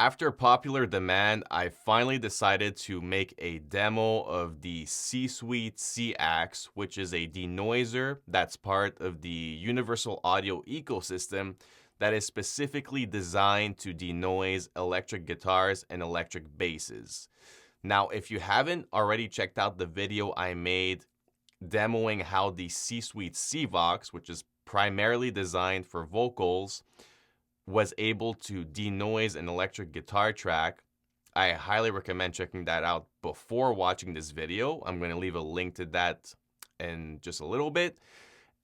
After popular demand, I finally decided to make a demo of the C-Suite C-Vox, which is a denoiser that's part of the universal audio ecosystem that is specifically designed to denoise electric guitars and electric basses. Now, if you haven't already checked out the video I made demoing how the C-Suite C-Vox, which is primarily designed for vocals, was able to denoise an electric guitar track, I highly recommend checking that out before watching this video. I'm going to leave a link to that in just a little bit.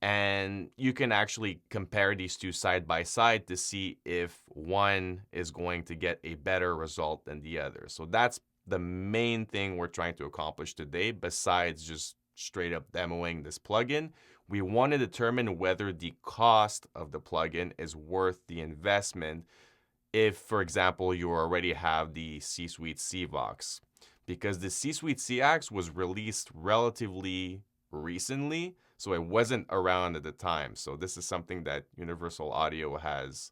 And you can actually compare these two side by side to see if one is going to get a better result than the other. So that's the main thing we're trying to accomplish today, besides just straight up demoing this plugin. We want to determine whether the cost of the plugin is worth the investment if, for example, you already have the C-Suite C-Vox. Because the C-Suite C-Vox was released relatively recently, so it wasn't around at the time. So this is something that Universal Audio has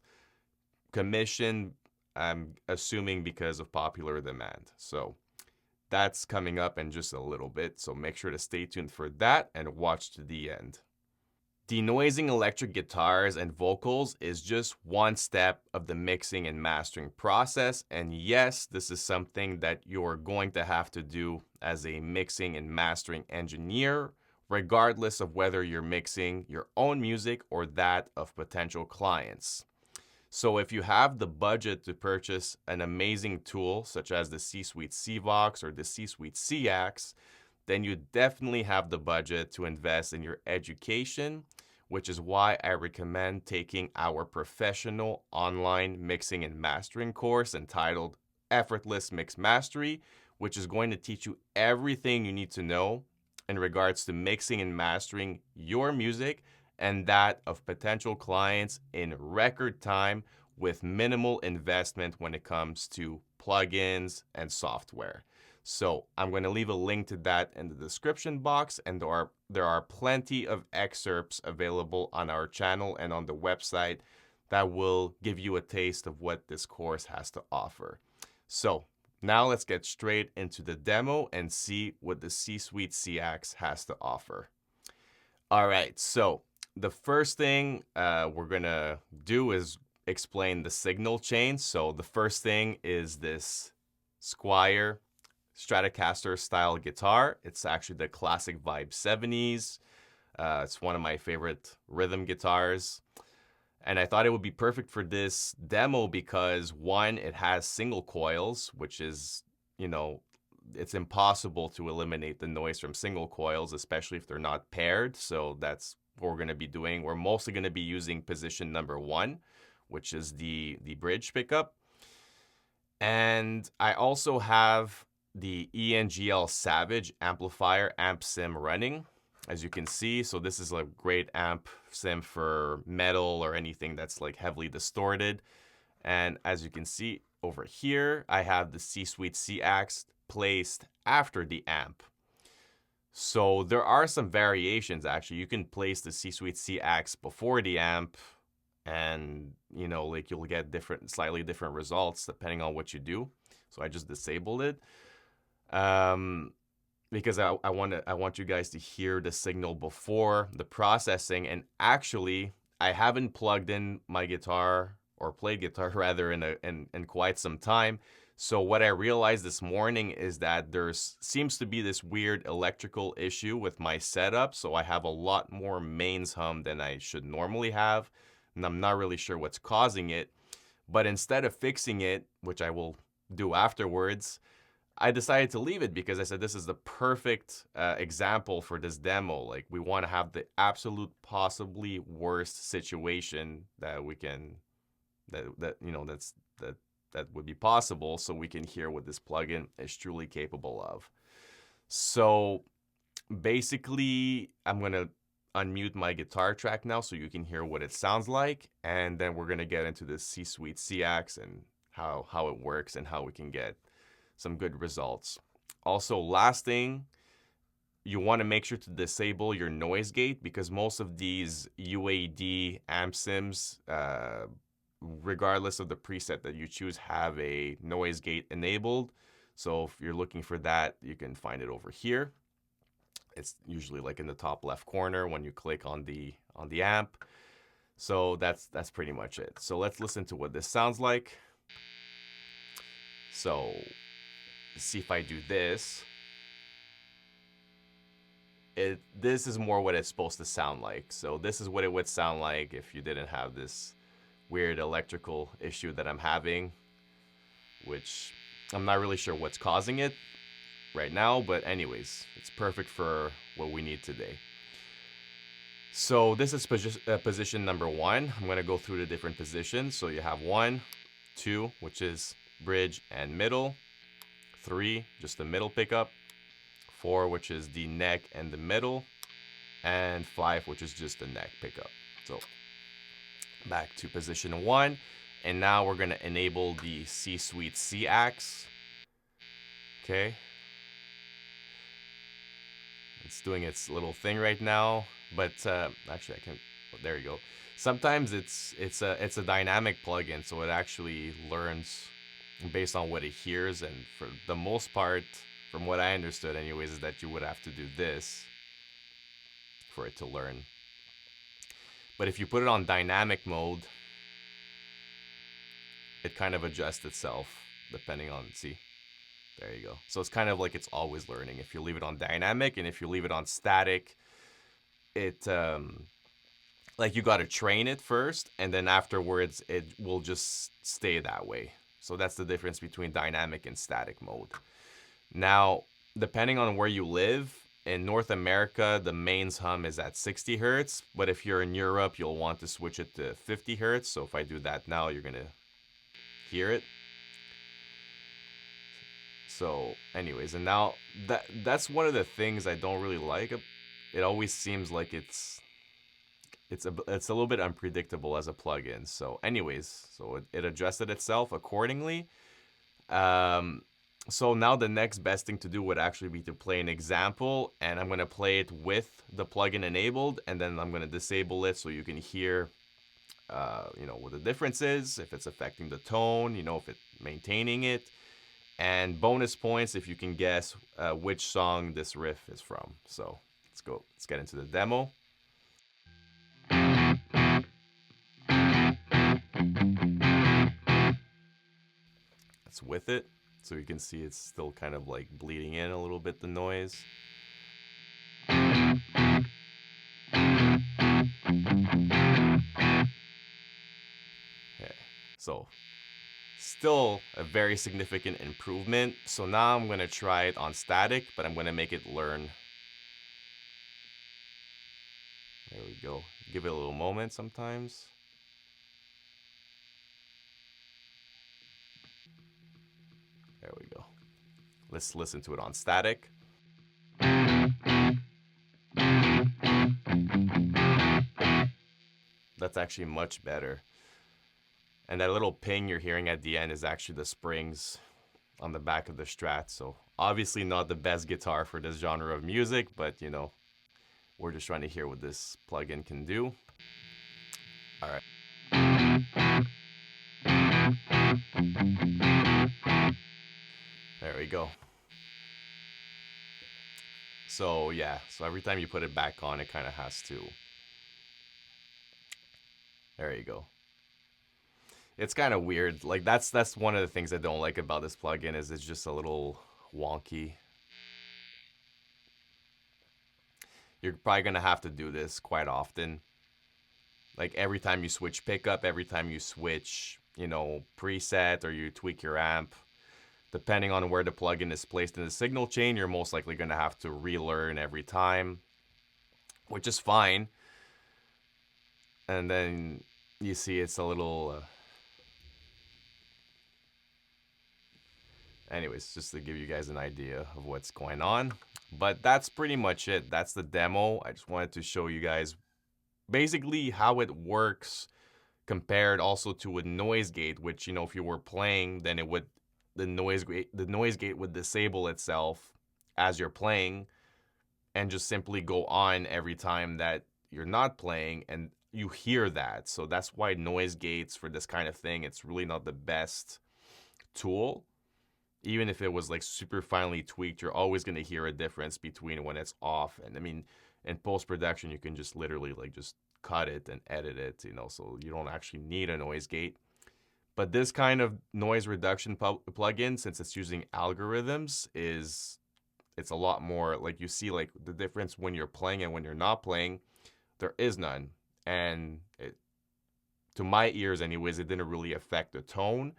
commissioned, I'm assuming because of popular demand. So that's coming up in just a little bit, so make sure to stay tuned for that and watch to the end. Denoising electric guitars and vocals is just one step of the mixing and mastering process, and yes, this is something that you're going to have to do as a mixing and mastering engineer, regardless of whether you're mixing your own music or that of potential clients. So if you have the budget to purchase an amazing tool such as the C-Suite C-Vox or the C-Suite C-Vox, then you definitely have the budget to invest in your education, which is why I recommend taking our professional online mixing and mastering course entitled Effortless Mix Mastery, which is going to teach you everything you need to know in regards to mixing and mastering your music and that of potential clients in record time with minimal investment when it comes to plugins and software. So I'm going to leave a link to that in the description box, and there are plenty of excerpts available on our channel and on the website that will give you a taste of what this course has to offer. So now let's get straight into the demo and see what the C-Suite C-Vox has to offer. All right, so the first thing we're going to do is explain the signal chain. So the first thing is this Squier Stratocaster style guitar. It's actually the classic Vibe 70s. It's one of my favorite rhythm guitars. And I thought it would be perfect for this demo because one, it has single coils, which is, it's impossible to eliminate the noise from single coils, especially if they're not paired. So that's what we're going to be doing. We're mostly going to be using position number 1, which is the bridge pickup. And I also have the ENGL Savage amplifier amp sim running, as you can see. So this is a great amp sim for metal or anything that's like heavily distorted. And as you can see over here, I have the C-Suite C-Vox placed after the amp. So there are some variations actually. You can place the C-Suite C-Vox before the amp, and you'll get slightly different results depending on what you do. So I just disabled it because I want you guys to hear the signal before the processing. And actually, I haven't plugged in my guitar or played guitar rather in quite some time. So what I realized this morning is that there seems to be this weird electrical issue with my setup. So I have a lot more mains hum than I should normally have. And I'm not really sure what's causing it. But instead of fixing it, which I will do afterwards, I decided to leave it because I said this is the perfect example for this demo. Like, we want to have the absolute possibly worst situation that we can, that would be possible, so we can hear what this plugin is truly capable of. So basically, I'm going to unmute my guitar track now so you can hear what it sounds like, and then we're going to get into the C-Suite C-Vox and how it works and how we can get some good results. Also, last thing, you want to make sure to disable your noise gate because most of these UAD amp sims regardless of the preset that you choose, have a noise gate enabled. So if you're looking for that, you can find it over here. It's usually like in the top left corner when you click on the amp. So that's pretty much it. So let's listen to what this sounds like. So let's see if I do this. This is more what it's supposed to sound like. So this is what it would sound like if you didn't have this weird electrical issue that I'm having, which I'm not really sure what's causing it right now, but anyways, it's perfect for what we need today. So this is position number 1. I'm going to go through the different positions. So you have 1, 2, which is bridge and middle, 3, just the middle pickup, 4, which is the neck and the middle, and 5, which is just the neck pickup. So back to position 1, and now we're going to enable the C-Suite C-Ax. Okay. It's doing its little thing right now, but actually I can, oh, there you go. Sometimes it's a dynamic plugin, so it actually learns based on what it hears, and for the most part, from what I understood anyways, is that you would have to do this for it to learn. But if you put it on dynamic mode, it kind of adjusts itself depending on, see, there you go. So it's kind of like it's always learning. If you leave it on dynamic, and if you leave it on static, it like you got to train it first, and then afterwards it will just stay that way. So that's the difference between dynamic and static mode. Now, depending on where you live, in North America, the mains hum is at 60 hertz, but if you're in Europe, you'll want to switch it to 50 hertz. So if I do that now, you're gonna hear it. So anyways, and now that's one of the things I don't really like. It always seems like it's a little bit unpredictable as a plugin. So anyways, so it adjusted itself accordingly. So now the next best thing to do would actually be to play an example, and I'm going to play it with the plugin enabled, and then I'm going to disable it so you can hear what the difference is, if it's affecting the tone, if it's maintaining it, and bonus points if you can guess which song this riff is from. So let's get into the demo. That's with it. So you can see it's still kind of like bleeding in a little bit, the noise. Okay, so still a very significant improvement. So now I'm going to try it on static, but I'm going to make it learn. There we go. Give it a little moment sometimes. There we go. Let's listen to it on static. That's actually much better. And that little ping you're hearing at the end is actually the springs on the back of the Strat. So obviously not the best guitar for this genre of music, but we're just trying to hear what this plugin can do. All right. There we go. So yeah, so every time you put it back on, it kind of has to. There you go. It's kind of weird. Like that's one of the things I don't like about this plugin is it's just a little wonky. You're probably gonna have to do this quite often. Like every time you switch pickup, every time you switch, preset, or you tweak your amp, depending on where the plugin is placed in the signal chain, you're most likely gonna have to relearn every time, which is fine. And then you see it's a little anyways, just to give you guys an idea of what's going on. But that's pretty much it. That's the demo. I just wanted to show you guys basically how it works compared also to a noise gate, which, if you were playing, then the noise gate would disable itself as you're playing and just simply go on every time that you're not playing. And you hear that. So that's why noise gates for this kind of thing, it's really not the best tool. Even if it was like super finely tweaked, you're always going to hear a difference between when it's off. And I mean, in post production, you can just literally like just cut it and edit it, so you don't actually need a noise gate. But this kind of noise reduction plugin, since it's using algorithms, it's a lot more like you see like the difference when you're playing and when you're not playing. There is none, and to my ears, anyways, it didn't really affect the tone.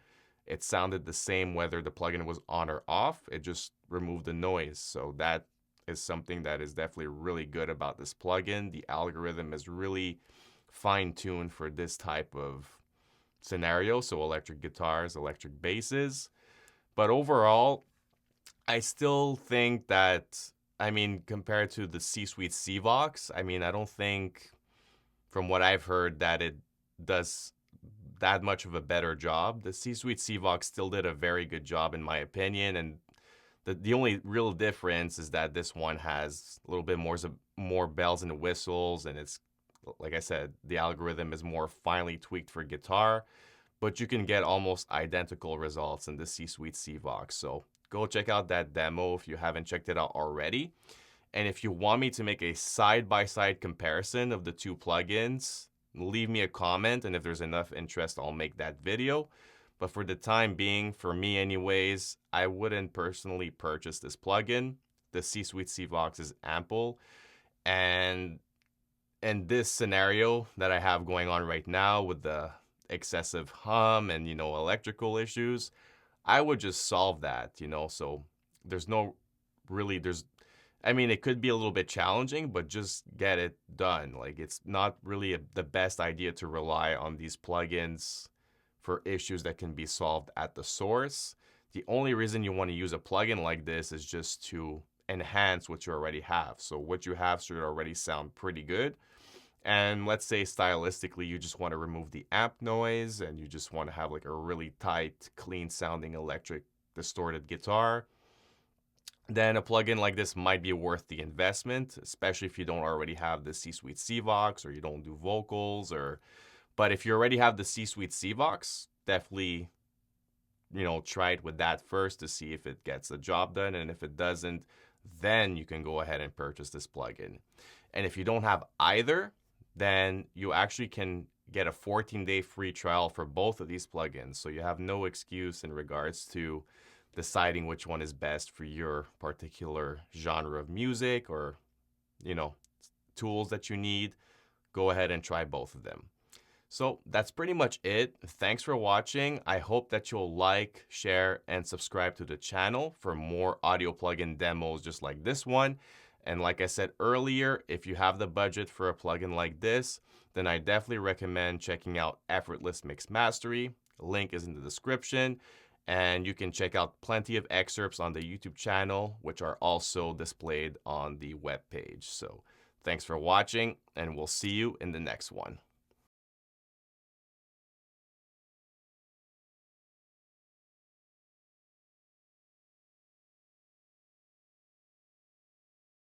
It sounded the same whether the plugin was on or off. It just removed the noise. So that is something that is definitely really good about this plugin. The algorithm is really fine-tuned for this type of scenario, so electric guitars, electric basses. But overall, I still think that, I mean, compared to the C-Suite C-Vox, I mean, I don't think, from what I've heard, that it does that much of a better job. The C-Suite C-Vox still did a very good job, in my opinion, and the only real difference is that this one has a little bit more bells and whistles, and it's, like I said, the algorithm is more finely tweaked for guitar, but you can get almost identical results in the C-Suite C-Vox. So go check out that demo if you haven't checked it out already. And if you want me to make a side-by-side comparison of the two plugins, leave me a comment, and if there's enough interest, I'll make that video. But for the time being, for me anyways, I wouldn't personally purchase this plugin. The C-Suite C-Vox is ample. And in this scenario that I have going on right now with the excessive hum and, electrical issues, I would just solve that, so there's no really, I mean, it could be a little bit challenging, but just get it done. Like, it's not really the best idea to rely on these plugins for issues that can be solved at the source. The only reason you want to use a plugin like this is just to enhance what you already have. So what you have should already sound pretty good. And let's say stylistically, you just want to remove the amp noise and you just want to have like a really tight, clean sounding electric distorted guitar, then a plugin like this might be worth the investment, especially if you don't already have the C-Suite C-Vox or you don't do vocals but if you already have the C-Suite C-Vox, definitely, try it with that first to see if it gets the job done. And if it doesn't, then you can go ahead and purchase this plugin. And if you don't have either, then you actually can get a 14-day free trial for both of these plugins. So you have no excuse in regards to deciding which one is best for your particular genre of music or, tools that you need. Go ahead and try both of them. So that's pretty much it. Thanks for watching. I hope that you'll like, share, and subscribe to the channel for more audio plugin demos just like this one. And like I said earlier, if you have the budget for a plugin like this, then I definitely recommend checking out Effortless Mix Mastery. Link is in the description. And you can check out plenty of excerpts on the YouTube channel, which are also displayed on the webpage. So thanks for watching, and we'll see you in the next one.